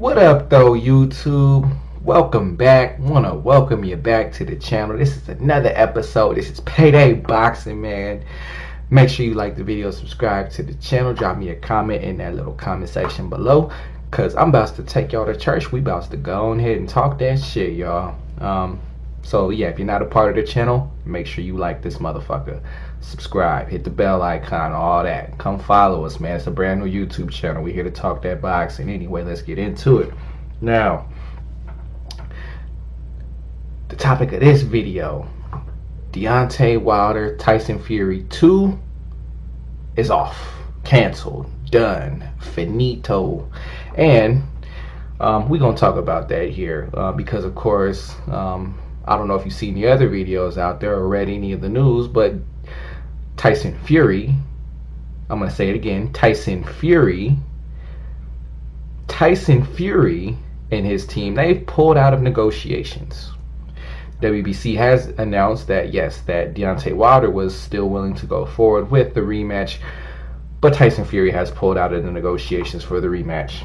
What up, though, YouTube? Welcome back. Want to welcome you back to the channel. This is another episode. This is Payday Boxing, man. Make sure you like the video, subscribe to the channel, drop me a comment in that little comment section below, because I'm about to take y'all to church. We about to go on ahead and talk that shit, y'all. So yeah, if you're not a part of the channel, make sure you like this motherfucker. Subscribe, hit the bell icon, all that. Come follow us, man. It's a brand new YouTube channel. We're here to talk that boxing. Anyway, let's get into it. Now, the topic of this video, Deontay Wilder, Tyson Fury 2 is off. Canceled. Done. Finito. And we're going to talk about that here because, of course, I don't know if you've seen the other videos out there or read any of the news, but Tyson Fury, I'm going to say it again, Tyson Fury and his team, they've pulled out of negotiations. WBC has announced that, yes, that Deontay Wilder was still willing to go forward with the rematch, but Tyson Fury has pulled out of the negotiations for the rematch.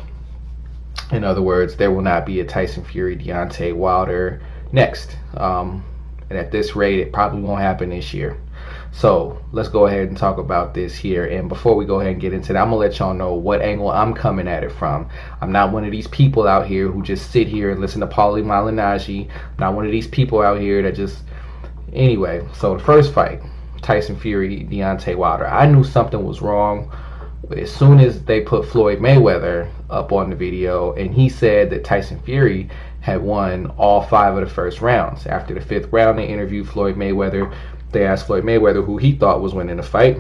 In other words, there will not be a Tyson Fury Deontay Wilder next. And at this rate, it probably won't happen this year. So let's go ahead and talk about this here. And before we go ahead and get into that, I'm gonna let y'all know what angle I'm coming at it from. I'm not one of these people out here who just sit here and listen to Paulie Malignaggi. I'm not one of these people out here that just... Anyway, so the first fight, Tyson Fury, Deontay Wilder. I knew something was wrong as soon as they put Floyd Mayweather up on the video, and he said that Tyson Fury had won all 5 of the first rounds. After the 5th round, they interviewed Floyd Mayweather. They asked Floyd Mayweather who he thought was winning the fight.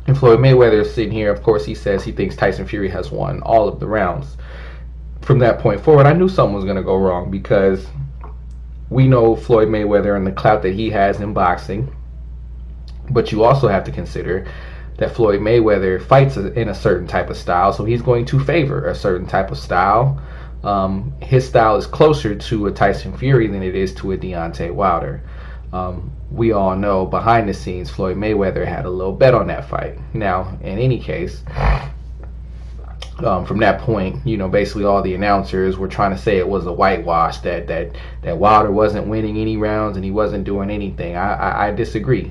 And Floyd Mayweather is sitting here. Of course, he says he thinks Tyson Fury has won all of the rounds. From that point forward, I knew something was going to go wrong because we know Floyd Mayweather and the clout that he has in boxing. But you also have to consider that Floyd Mayweather fights in a certain type of style, so he's going to favor a certain type of style. His style is closer to a Tyson Fury than it is to a Deontay Wilder. We all know behind the scenes Floyd Mayweather had a little bet on that fight. Now, in any case, from that point, you know, basically all the announcers were trying to say it was a whitewash, that Wilder wasn't winning any rounds and he wasn't doing anything. I disagree.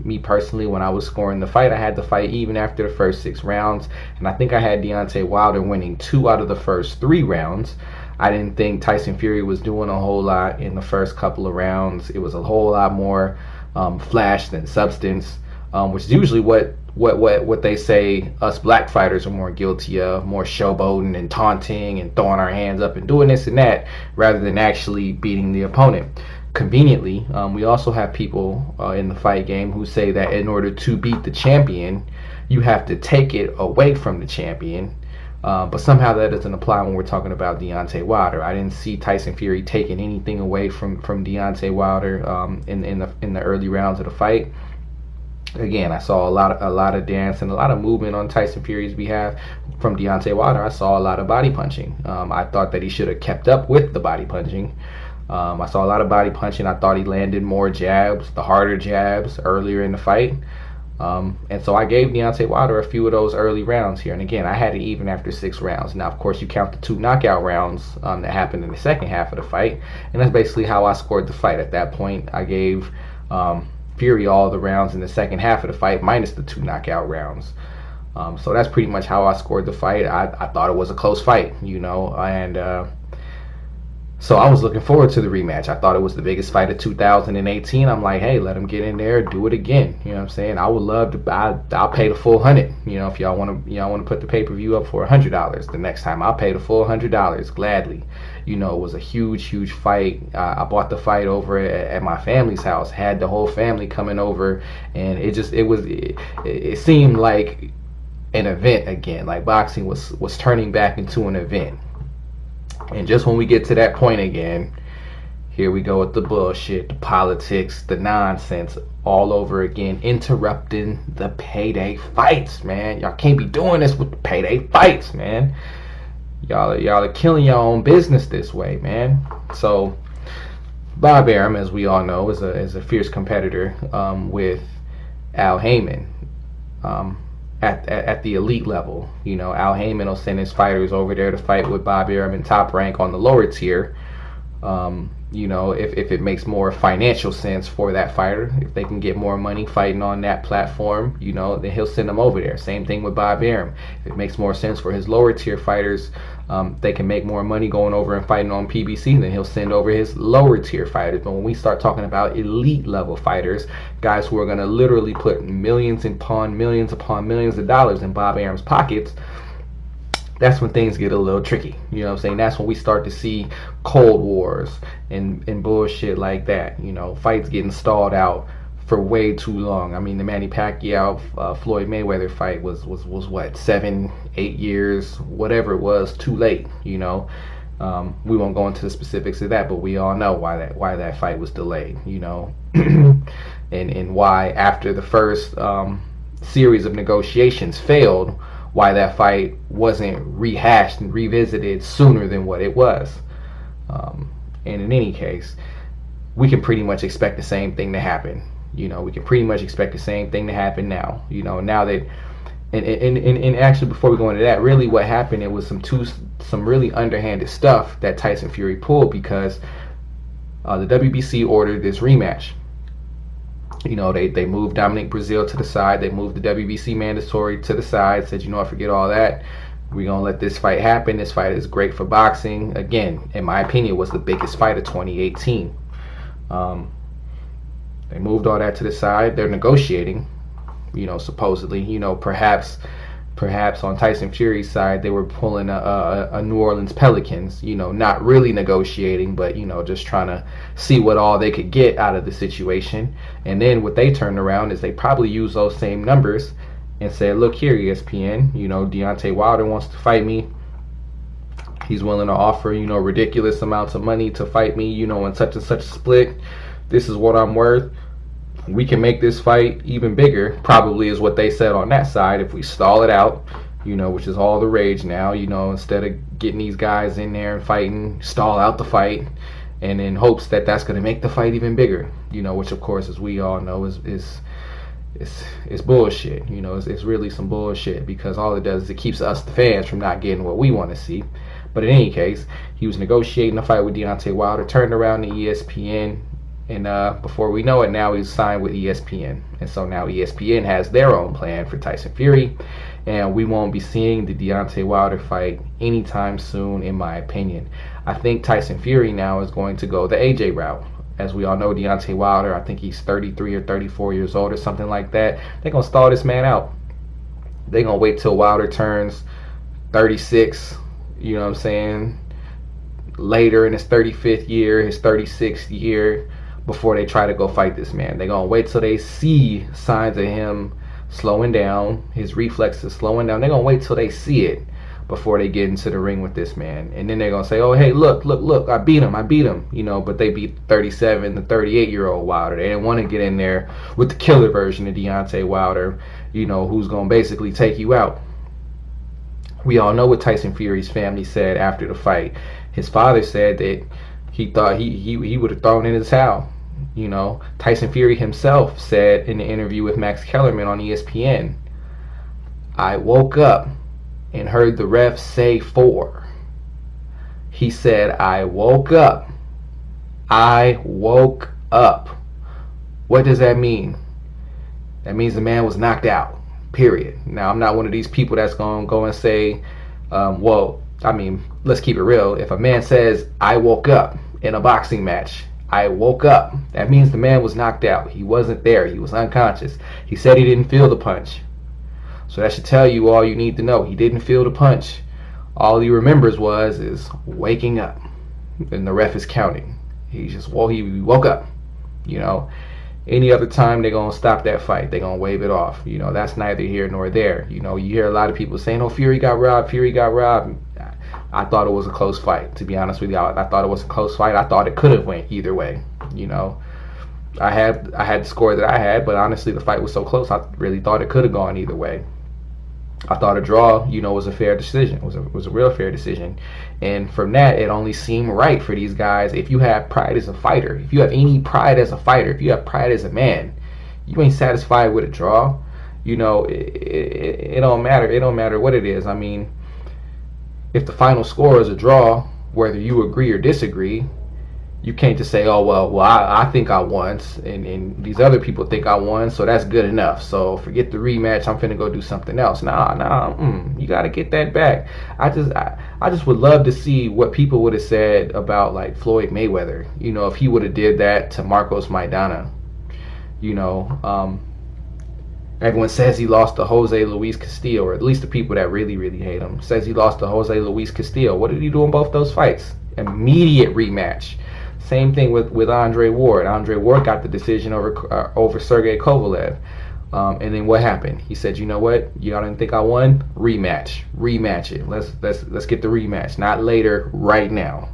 Me personally, when I was scoring the fight, I had the fight even after the first 6 rounds, and I think I had Deontay Wilder winning 2 out of the first 3 rounds. I didn't think Tyson Fury was doing a whole lot in the first couple of rounds. It was a whole lot more flash than substance, which is usually what they say us black fighters are more guilty of, more showboating and taunting and throwing our hands up and doing this and that, rather than actually beating the opponent. Conveniently, we also have people in the fight game who say that in order to beat the champion, you have to take it away from the champion. But somehow that doesn't apply when we're talking about Deontay Wilder. I didn't see Tyson Fury taking anything away from Deontay Wilder in the early rounds of the fight. Again, I saw a lot of dance and a lot of movement on Tyson Fury's behalf. From Deontay Wilder, I saw a lot of body punching. I thought that he should have kept up with the body punching. I saw a lot of body punching. I thought he landed more jabs, the harder jabs, earlier in the fight. And so I gave Deontay Wilder a few of those early rounds here. And again, I had it even after 6 rounds. Now, of course, you count the 2 knockout rounds that happened in the second half of the fight. And that's basically how I scored the fight. At that point, I gave Fury all the rounds in the second half of the fight, minus the 2 knockout rounds. So that's pretty much how I scored the fight. I thought it was a close fight, you know, and so I was looking forward to the rematch. I thought it was the biggest fight of 2018. I'm like, hey, let him get in there, do it again. You know what I'm saying? I would love to. I'll pay the full $100. You know, if y'all want to put the pay-per-view up for $100 the next time, I'll pay the full $100 gladly. You know, it was a huge fight. I bought the fight over at my family's house. Had the whole family coming over, and it seemed like an event again. Like boxing was turning back into an event. And just when we get to that point again, here we go with the bullshit, the politics, the nonsense all over again, interrupting the payday fights, man. Y'all can't be doing this with the payday fights, man. Y'all are killing your own business this way, man. So Bob Arum, as we all know, is a fierce competitor with Al Heyman. at the elite level. You know, Al Heyman will send his fighters over there to fight with Bob Arum in Top Rank on the lower tier. You know, if it makes more financial sense for that fighter, if they can get more money fighting on that platform, you know, then he'll send them over there. Same thing with Bob Arum. If it makes more sense for his lower tier fighters, they can make more money going over and fighting on PBC, then he'll send over his lower tier fighters. But when we start talking about elite level fighters, guys who are going to literally put millions upon millions of dollars in Bob Arum's pockets, that's when things get a little tricky. You know what I'm saying? That's when we start to see cold wars and bullshit like that. You know, fights getting stalled out for way too long. I mean, the Manny Pacquiao Floyd Mayweather fight was what, 7-8 years, whatever it was, too late. You know, we won't go into the specifics of that, but we all know why that fight was delayed. You know, and why after the first series of negotiations failed, why that fight wasn't rehashed and revisited sooner than what it was. And in any case, we can pretty much expect the same thing to happen. You know, we can pretty much expect the same thing to happen now. You know, now that, and actually before we go into that, really what happened, it was some really underhanded stuff that Tyson Fury pulled, because the WBC ordered this rematch. You know, they moved Dominic Breazeale to the side. They moved the WBC mandatory to the side. Said, you know what, forget all that. We're going to let this fight happen. This fight is great for boxing. Again, in my opinion, was the biggest fight of 2018. They moved all that to the side. They're negotiating, you know, supposedly. You know, perhaps on Tyson Fury's side, they were pulling a New Orleans Pelicans, you know, not really negotiating, but, you know, just trying to see what all they could get out of the situation. And then what they turned around is they probably used those same numbers and said, look here, ESPN, you know, Deontay Wilder wants to fight me. He's willing to offer, you know, ridiculous amounts of money to fight me, you know, in such and such split. This is what I'm worth. We can make this fight even bigger, probably is what they said on that side, if we stall it out, you know, which is all the rage now. You know, instead of getting these guys in there and fighting, stall out the fight, and in hopes that that's going to make the fight even bigger, you know, which of course, as we all know, is bullshit. You know, it's really some bullshit, because all it does is it keeps us, the fans, from not getting what we want to see. But in any case, he was negotiating a fight with Deontay Wilder, turned around to ESPN, and before we know it, now he's signed with ESPN. And so now ESPN has their own plan for Tyson Fury, and we won't be seeing the Deontay Wilder fight anytime soon, in my opinion. I think Tyson Fury now is going to go the AJ route. As we all know, Deontay Wilder, I think he's 33 or 34 years old or something like that. They're going to stall this man out. They're going to wait till Wilder turns 36, you know what I'm saying, later in his 35th year, his 36th year, before they try to go fight this man. They're going to wait till they see signs of him slowing down, his reflexes slowing down. They're going to wait till they see it before they get into the ring with this man. And then they're going to say, oh, hey, look, I beat him, you know, but they beat 37, the 38-year-old Wilder. They didn't want to get in there with the killer version of Deontay Wilder, you know, who's going to basically take you out. We all know what Tyson Fury's family said after the fight. His father said that he thought he would have thrown in his towel. You know, Tyson Fury himself said in the interview with Max Kellerman on ESPN, I woke up and heard the ref say 4. He said, I woke up. What does that mean? That means the man was knocked out, period. Now, I'm not one of these people that's going to go and say, well, I mean, let's keep it real. If a man says, I woke up in a boxing match, I woke up, that means the man was knocked out. He wasn't there. He was unconscious. He said he didn't feel the punch. So that should tell you all you need to know. He didn't feel the punch. All he remembers is waking up. And the ref is counting. He woke up. You know, any other time they're going to stop that fight. They're going to wave it off. You know, that's neither here nor there. You know, you hear a lot of people saying, oh, Fury got robbed. I thought it was a close fight, to be honest with y'all. I thought it was a close fight. I thought it could have went either way. You know, I had the score that I had, but honestly, the fight was so close, I really thought it could have gone either way. I thought a draw, you know, was a fair decision. It was a real fair decision. And from that, it only seemed right for these guys. If you have pride as a fighter, if you have any pride as a fighter, if you have pride as a man, you ain't satisfied with a draw. It don't matter. It don't matter what it is. I mean, if the final score is a draw, whether you agree or disagree, you can't just say, oh, well, I think I won, and these other people think I won, so that's good enough. So forget the rematch. I'm finna go do something else. You got to get that back. I just would love to see what people would have said about like Floyd Mayweather. If he would have did that to Marcos Maidana. Everyone says he lost to Jose Luis Castillo, or at least the people that really, really hate him says he lost to Jose Luis Castillo. What did he do in both those fights? Immediate rematch. Same thing with Andre Ward. Andre Ward got the decision over Sergey Kovalev. And then what happened? He said, you know what? Y'all didn't think I won? Rematch it. Let's get the rematch. Not later, right now.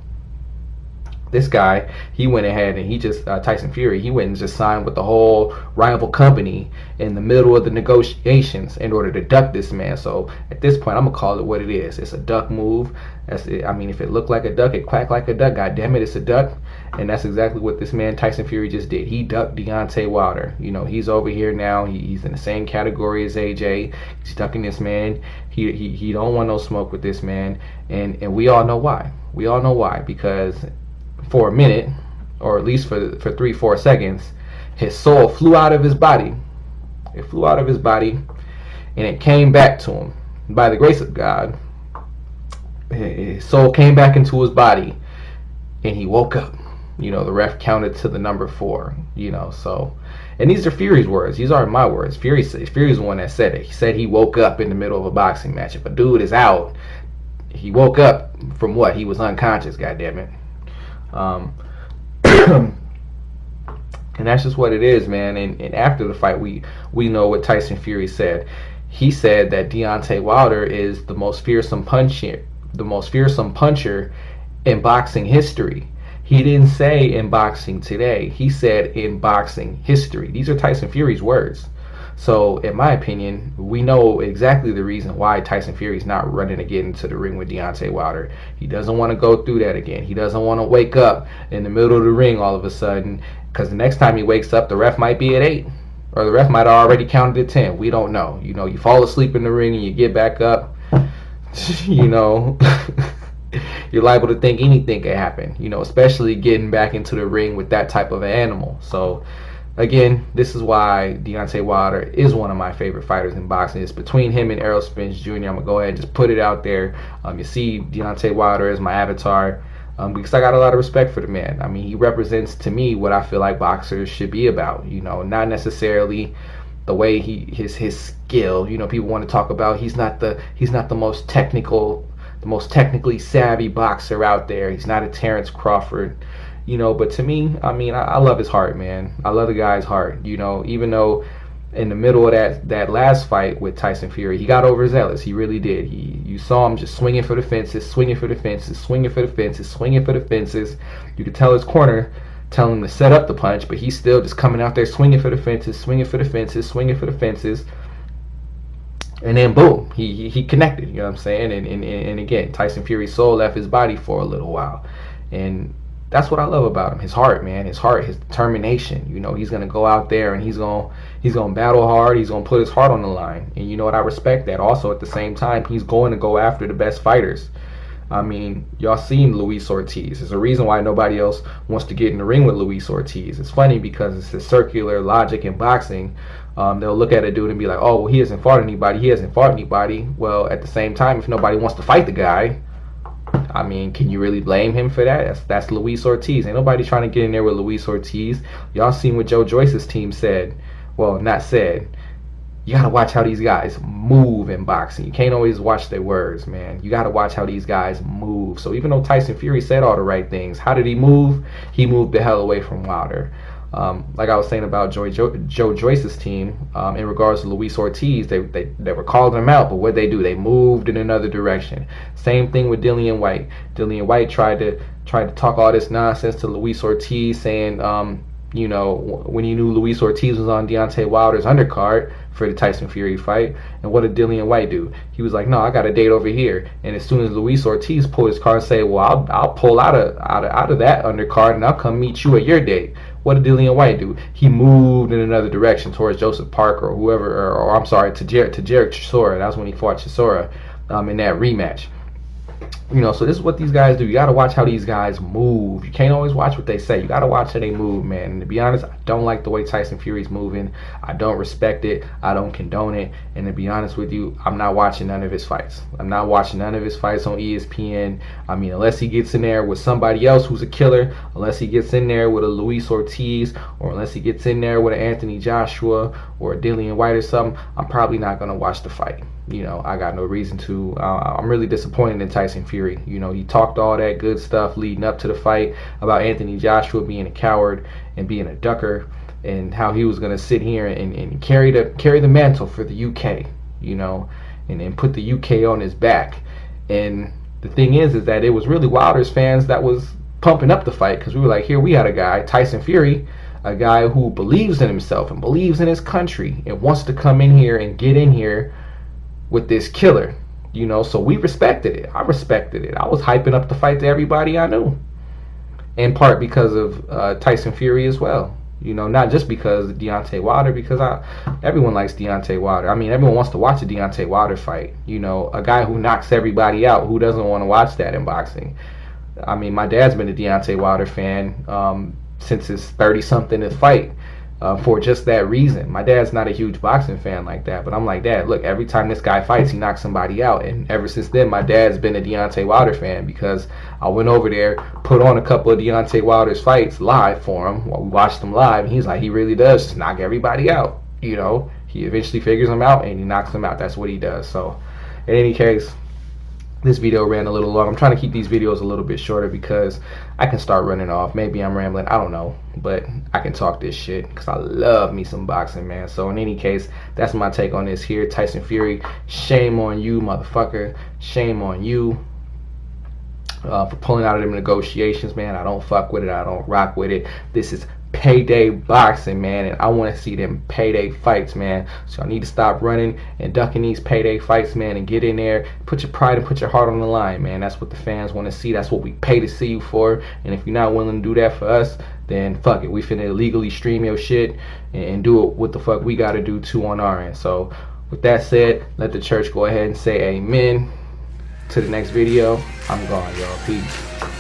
This guy, he went ahead and he just Tyson Fury, he went and just signed with the whole rival company in the middle of the negotiations in order to duck this man. So at this point, I'm gonna call it what it is. It's a duck move. That's it. I mean, if it looked like a duck, it quacked like a duck. God damn it, it's a duck. And that's exactly what this man Tyson Fury just did. He ducked Deontay Wilder. He's over here now. He's in the same category as AJ. He's ducking this man. He don't want no smoke with this man. And we all know why. We all know why, because for a minute, or at least for 3-4 seconds, his soul flew out of his body. It flew out of his body, and it came back to him. By the grace of God, his soul came back into his body, and he woke up. The ref counted to the number 4. So, and these are Fury's words. These aren't my words. Fury's the one that said it. He said he woke up in the middle of a boxing match. If a dude is out, he woke up from what? He was unconscious. Goddammit. And that's just what it is, man. And after the fight, we know what Tyson Fury said. He said that Deontay Wilder is the most fearsome puncher in boxing history. He didn't say in boxing today. He said in boxing history. These are Tyson Fury's words. So, in my opinion, we know exactly the reason why Tyson Fury's not running again into the ring with Deontay Wilder. He doesn't want to go through that again. He doesn't want to wake up in the middle of the ring all of a sudden, because the next time he wakes up, the ref might be at 8, or the ref might have already counted at 10. We don't know. You fall asleep in the ring and you get back up, you're liable to think anything could happen, especially getting back into the ring with that type of an animal. So, again, this is why Deontay Wilder is one of my favorite fighters in boxing. It's between him and Errol Spence Jr. I'm going to go ahead and just put it out there. You see Deontay Wilder as my avatar because I got a lot of respect for the man. I mean, he represents to me what I feel like boxers should be about. Not necessarily the way his skill. People want to talk about he's not the most technically savvy boxer out there. He's not a Terrence Crawford. But to me, I mean, I love his heart, man. I love the guy's heart. Even though in the middle of that last fight with Tyson Fury, he got overzealous. He really did. You saw him just swinging for the fences, swinging for the fences, swinging for the fences, swinging for the fences. You could tell his corner telling him to set up the punch, but he's still just coming out there swinging for the fences, swinging for the fences, swinging for the fences. And then boom, he connected. You know what I'm saying? And again, Tyson Fury's soul left his body for a little while, and that's what I love about him. His heart, man. His heart, his determination. He's gonna go out there and he's gonna battle hard. He's gonna put his heart on the line. And you know what? I respect that. Also, at the same time, he's going to go after the best fighters. I mean, y'all seen Luis Ortiz. There's a reason why nobody else wants to get in the ring with Luis Ortiz. It's funny because it's a circular logic in boxing. They'll look at a dude and be like, oh, well, he hasn't fought anybody. Well, at the same time, if nobody wants to fight the guy, I mean, can you really blame him for that? That's Luis Ortiz. Ain't nobody trying to get in there with Luis Ortiz. Y'all seen what Joe Joyce's team said. Well, not said. You got to watch how these guys move in boxing. You can't always watch their words, man. You got to watch how these guys move. So even though Tyson Fury said all the right things, how did he move? He moved the hell away from Wilder. Like I was saying about Joe Joyce's team, in regards to Luis Ortiz, they were calling him out, but what they do? They moved in another direction. Same thing with Dillian Whyte. Dillian Whyte tried to talk all this nonsense to Luis Ortiz, saying, when he knew Luis Ortiz was on Deontay Wilder's undercard, for the Tyson Fury fight. And what did Dillian White do? He was like, no, I got a date over here. And as soon as Luis Ortiz pulled his card and say, well, I'll pull out of that undercard and I'll come meet you at your date. What did Dillian White do? He moved in another direction towards Joseph Parker or whoever, or I'm sorry, to Jarek Chisora. That's when he fought Chisora in that rematch. You know, so this is what these guys do. You got to watch how these guys move. You can't always watch what they say. You got to watch how they move, man. And to be honest, I don't like the way Tyson Fury's moving. I don't respect it. I don't condone it. And to be honest with you, I'm not watching none of his fights. I'm not watching none of his fights on ESPN. I mean, unless he gets in there with somebody else who's a killer, unless he gets in there with a Luis Ortiz, or unless he gets in there with an Anthony Joshua or a Dillian White or something, I'm probably not going to watch the fight. You know, I got no reason to. I'm really disappointed in Tyson Fury. You know, he talked all that good stuff leading up to the fight about Anthony Joshua being a coward and being a ducker, and how he was going to sit here and carry the mantle for the UK, you know, and put the UK on his back. And the thing is that it was really Wilder's fans that was pumping up the fight, because we were like, here we had a guy, Tyson Fury, a guy who believes in himself and believes in his country and wants to come in here and get in here with this killer, you know. So we respected it. I respected it. I was hyping up the fight to everybody I knew, in part because of Tyson Fury as well, you know, not just because of Deontay Wilder, because everyone likes Deontay Wilder. I mean, everyone wants to watch a Deontay Wilder fight, you know, a guy who knocks everybody out. Who doesn't want to watch that in boxing? I mean, my dad's been a Deontay Wilder fan since his 30-something fight. For just that reason. My dad's not a huge boxing fan like that, but I'm like, Dad, look, every time this guy fights, he knocks somebody out. And ever since then, my dad's been a Deontay Wilder fan, because I went over there, put on a couple of Deontay Wilder's fights live for him. We watched them live, and he's like, he really does just knock everybody out. You know, he eventually figures them out, and he knocks them out. That's what he does. So, in any case, this video ran a little long. I'm trying to keep these videos a little bit shorter because I can start running off. Maybe I'm rambling, I don't know, but I can talk this shit because I love me some boxing, man. So in any case, that's my take on this here. Tyson Fury, shame on you, motherfucker. Shame on you for pulling out of them negotiations, man. I don't fuck with it. I don't rock with it. This is payday boxing, man, and I want to see them payday fights, man. So I need to stop running and ducking these payday fights, man, and get in there, put your pride and put your heart on the line, man. That's what the fans want to see. That's what we pay to see you for. And if you're not willing to do that for us, then fuck it. We finna illegally stream your shit and do it what the fuck we gotta do too on our end. So with that said, let the church go ahead and say amen. To the next video, I'm gone, y'all. Peace.